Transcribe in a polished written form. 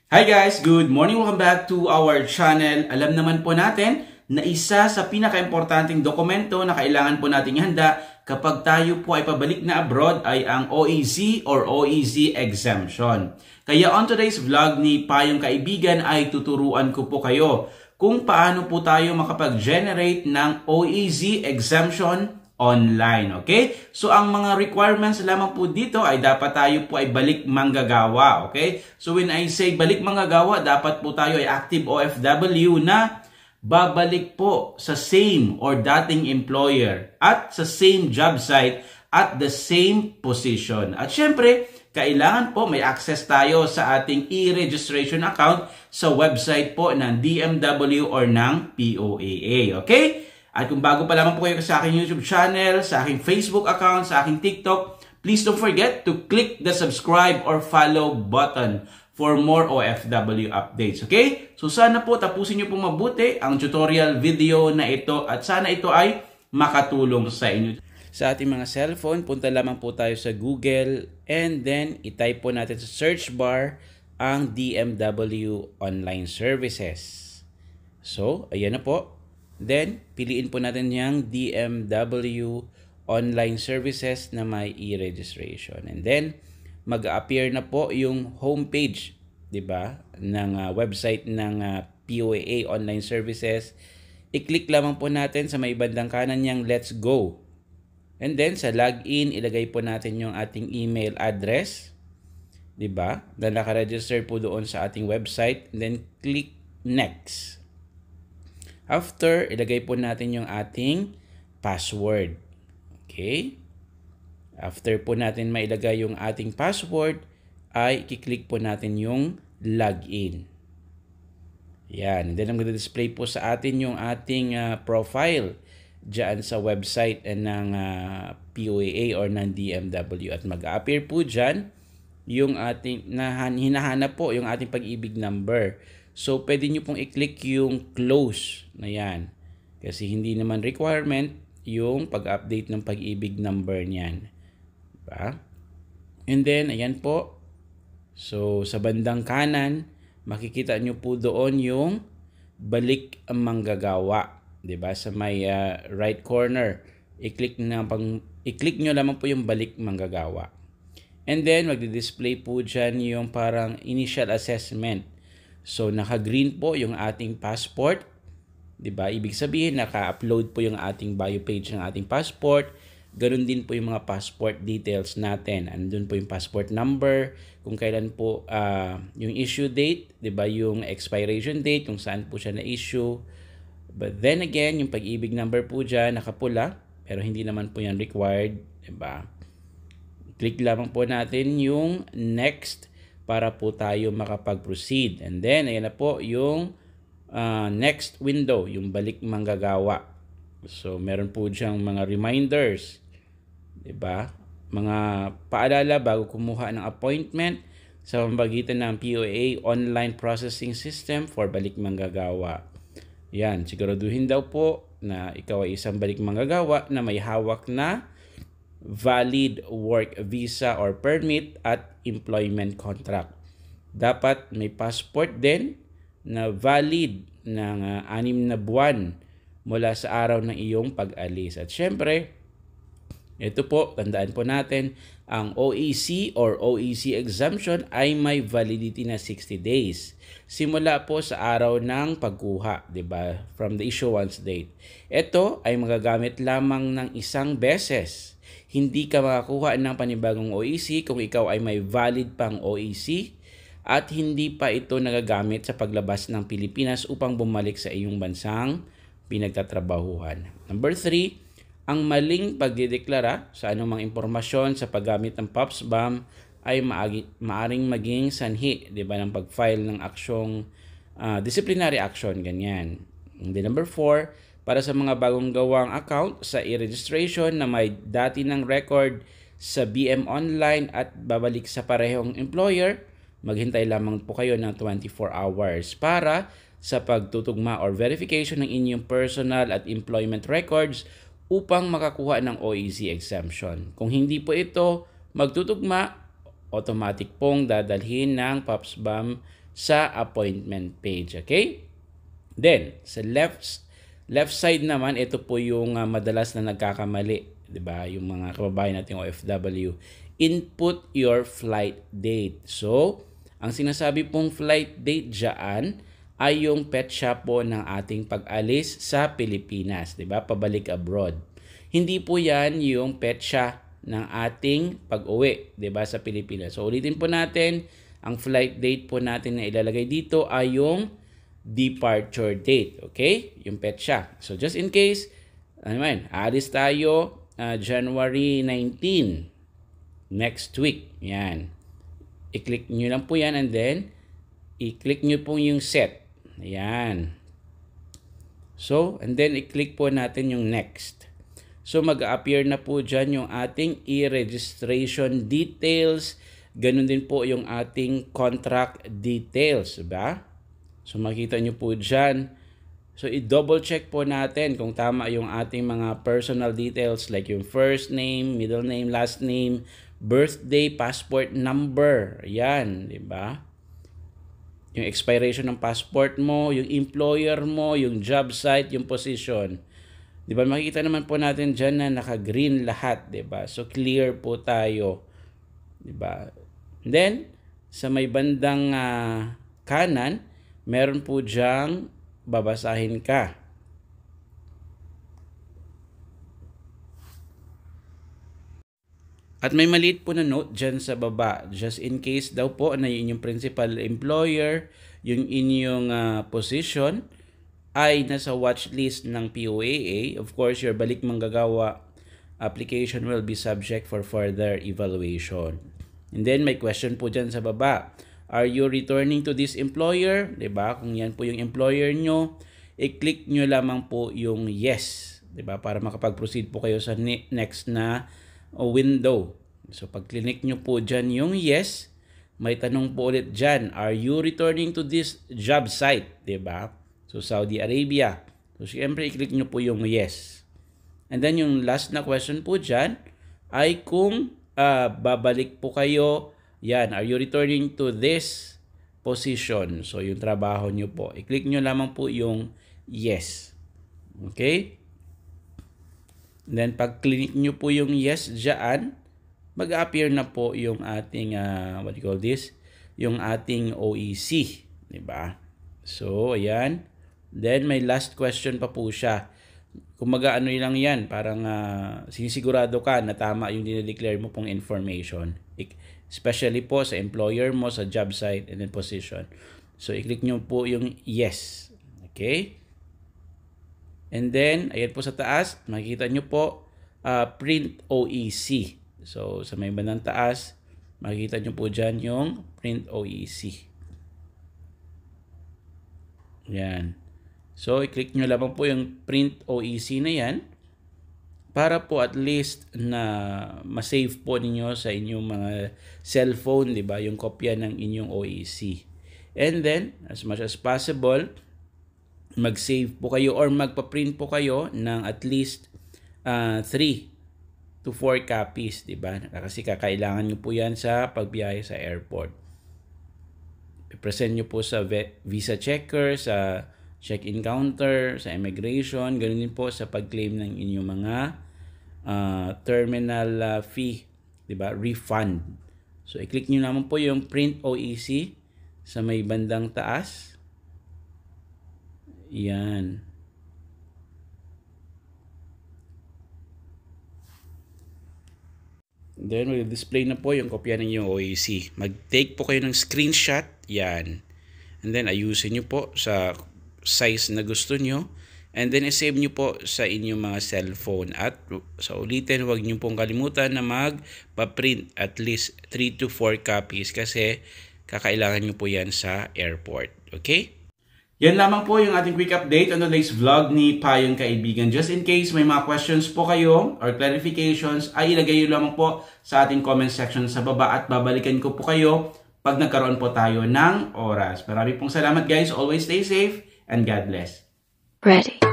Hi guys! Good morning! Welcome back to our channel. Alam naman po natin na isa sa pinaka-importanting dokumento na kailangan po nating ihanda kapag tayo po ay pabalik na abroad ay ang OEZ or OEZ exemption. Kaya on today's vlog ni Payong Kaibigan ay tuturuan ko po kayo kung paano po tayo makapag-generate ng OEZ exemption online, okay? So, ang mga requirements lamang po dito ay dapat tayo po ay balik manggagawa, okay? So, when I say balik manggagawa, dapat po tayo ay active OFW na babalik po sa same or dating employer at sa same job site at the same position. At syempre, kailangan po may access tayo sa ating e-registration account sa website po ng DMW or ng POAA, okay? At kung bago pa lamang po kayo sa aking YouTube channel, sa aking Facebook account, sa aking TikTok, please don't forget to click the subscribe or follow button for more OFW updates. Okay? So sana po tapusin nyo po mabuti ang tutorial video na ito at sana ito ay makatulong sa inyo. Sa ating mga cellphone, punta lamang po tayo sa Google and then itype po natin sa search bar ang DMW Online Services. So, ayan na po. Then, piliin po natin yung DMW Online Services na may e-registration. And then, mag-appear na po yung homepage, di ba, ng website ng POAA Online Services. I-click lamang po natin sa may bandang kanan niyang Let's Go. And then, sa login, ilagay po natin yung ating email address, di ba, na nakaregister po doon sa ating website. And then, click Next. After, ilagay po natin yung ating password. Okay? After po natin mailagay yung ating password, ay i-click po natin yung login. Yan. Then, mag-display po sa atin yung ating profile dyan sa website ng POAA or ng DMW. At mag-appear po dyan yung ating, hinahanap po yung ating pag-ibig number. So, pwede nyo pong i-click yung close na yan. Kasi hindi naman requirement yung pag-update ng pag-ibig number niyan. Diba? And then, ayan po. So, sa bandang kanan, makikita nyo po doon yung balik ang manggagawa. Diba? Sa may right corner, i-click nyo lamang po yung balik manggagawa. And then, magdi-display po dyan yung parang initial assessment. So, naka-green po yung ating passport. Diba? Ibig sabihin, naka-upload po yung ating bio page ng ating passport. Ganun din po yung mga passport details natin. Andun po yung passport number, kung kailan po yung issue date, diba? Yung expiration date, kung saan po siya na-issue. But then again, yung pag-ibig number po dyan, nakapula, pero hindi naman po yan required. Diba? Click lamang po natin yung next para po tayo makapag-proceed. And then, ayan na po yung next window, yung balik manggagawa. So, meron po diyang mga reminders. Diba? Mga paalala bago kumuha ng appointment sa pamamagitan ng POAA Online Processing System for balik manggagawa. Yan, siguraduhin daw po na ikaw ay isang balik manggagawa na may hawak na valid work visa or permit at employment contract. Dapat may passport din na valid ng 6 na buwan mula sa araw ng iyong pag-alis. At syempre, ito po, tandaan po natin, ang OEC or OEC exemption ay may validity na 60 days. Simula po sa araw ng pagkuha, diba? From the issuance date. Ito ay magagamit lamang ng isang beses. Hindi ka makakuha ng panibagong OEC kung ikaw ay may valid pang OEC at hindi pa ito nagagamit sa paglabas ng Pilipinas upang bumalik sa iyong bansang pinagtatrabahuhan. Number 3, ang maling pagdideklara sa anumang impormasyon sa paggamit ng POPSBAM ay maaring maging sanhi, di ba, ng pag-file ng aksyong disciplinary action, ganyan. And then number 4, para sa mga bagong gawang account sa e-registration na may dati ng record sa BM Online at babalik sa parehong employer, maghintay lamang po kayo ng 24 hours para sa pagtutugma or verification ng inyong personal at employment records upang makakuha ng OEZ exemption. Kung hindi po ito magtutugma automatic pong dadalhin ng POPSBAM sa appointment page. Okay? Then, sa left side naman, ito po yung madalas na nagkakamali. Diba? Yung mga kababayan natin OFW. Input your flight date. So, ang sinasabi pong flight date dyan ay yung petsa po ng ating pag-alis sa Pilipinas. Diba? Pabalik abroad. Hindi po yan yung petsa ng ating pag-uwi, 'di ba, sa Pilipinas. So ulitin po natin, ang flight date po natin na ilalagay dito ay yung departure date, okay? Yung petsa. So just in case, aalis tayo January 19 next week. Yan. I-click nyo lang po yan and then i-click nyo po yung set. Ayan. So, and then i-click po natin yung next. So, mag-appear na po dyan yung ating e-registration details. Ganun din po yung ating contract details. Diba? So, makita nyo po dyan. So, i-double check po natin kung tama yung ating mga personal details like yung first name, middle name, last name, birthday, passport number. Ayan. Diba? Yung expiration ng passport mo, yung employer mo, yung job site, yung position. Diba, makikita naman po natin dyan na naka-green lahat, diba? So, clear po tayo. Diba? And then, sa may bandang kanan, meron po dyang babasahin ka. At may maliit po na note dyan sa baba. Just in case daw po na yung inyong principal employer, yung inyong position, ay nasa watch list ng POAA, of course, your balik manggagawa application will be subject for further evaluation. And then, may question po dyan sa baba. Are you returning to this employer? Diba? Kung yan po yung employer nyo, i-click nyo lamang po yung yes. Diba? Para makapag-proceed po kayo sa next na window. So, pag click nyo po dyan yung yes, may tanong po ulit dyan. Are you returning to this job site? Diba? So, Saudi Arabia. So, siyempre, i-click nyo po yung yes. And then, yung last na question po dyan ay kung babalik po kayo. Yan, are you returning to this position? So, yung trabaho nyo po. I-click nyo lamang po yung yes. Okay? And then, pag click nyo po yung yes dyan, mag-appear na po yung ating, what do you call this? Yung ating OEC. Diba? So, ayan. Then, may last question pa po siya. Kung mag-ano lang yan, parang sinisigurado ka na tama yung dinedeclare mo pong information. Especially po sa employer mo, sa job site, and then position. So, i-click nyo po yung yes. Okay? And then, ayan po sa taas, makikita nyo po, print OEC. So, sa may bandang taas, makikita nyo po dyan yung print OEC. Yan. So, i-click nyo lamang po yung print OEC na yan para po at least na ma-save po ninyo sa inyong mga cellphone, di ba? Yung kopya ng inyong OEC. And then, as much as possible, mag-save po kayo or magpa-print po kayo ng at least 3 to 4 copies, di ba? Kasi kakailangan nyo po yan sa pagbiyahe sa airport. I-present nyo po sa visa checker, sa check-in counter, sa immigration, ganoon din po sa pag-claim ng inyong mga terminal fee, di ba? Refund. So, i-click nyo naman po yung print OEC sa may bandang taas. Yan. Then, will display na po yung kopya ng inyong OEC. Mag-take po kayo ng screenshot. Yan. And then, ayusin nyo po sa size na gusto nyo. And then, i-save nyo po sa inyong mga cellphone. At sa ulitin, huwag nyo pong kalimutan na mag-print at least 3 to 4 copies kasi kakailangan nyo po yan sa airport. Okay? Yan lamang po yung ating quick update on today's vlog ni Payong Kaibigan. Just in case may mga questions po kayo or clarifications, ay ilagay nyo lamang po sa ating comment section sa baba at babalikan ko po kayo pag nagkaroon po tayo ng oras. Marami pong salamat guys. Always stay safe and God bless. Ready.